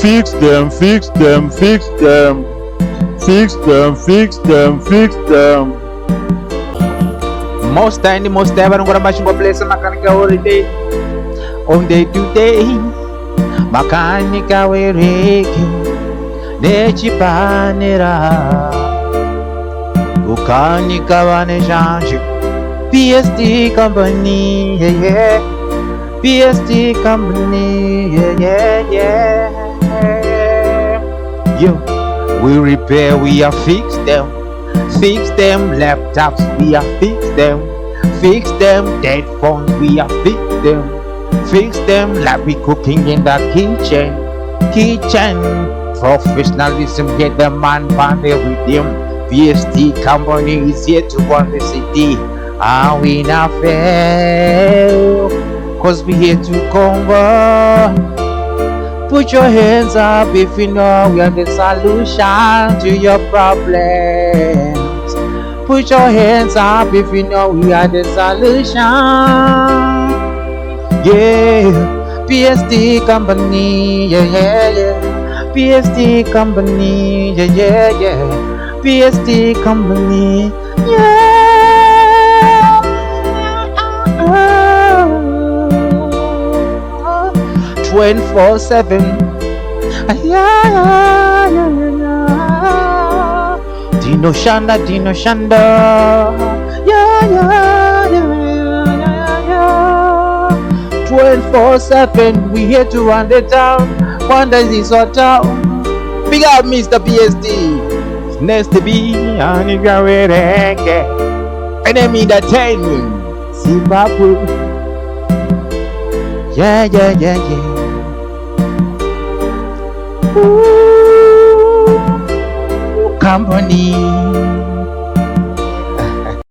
Fix them, fix them, fix them. Fix them, fix them, fix them. Most time, the most time, I'm gonna machine go place a mechanical holiday. On day to day, mechanical we rake. De chipanera. Ukanika wane change. PST company, yeah, yeah. PST company, yeah, yeah, yeah. Yo, we repair, we are fix them. Fix them laptops, we are fix them. Fix them dead phones, we are fix them. Fix them like we cooking in the kitchen. Professionalism, get the man banded with them. PST company is here to run the city. And we not fail, cause we here to convert. Put your hands up if you know we are the solution to your problems. Put your hands up if you know we are the solution. Yeah, PST company, yeah, yeah, yeah. PST company, yeah, yeah, yeah. PST company, yeah. 24/7. Yeah. Dino Shanda. Yeah. 24/7. We here to run the town. One day is our town. Big up Mr. PSD. Nesty B and Zimbabwe. Enemy entertainment. Zimbabwe. Yeah. Ooh, company.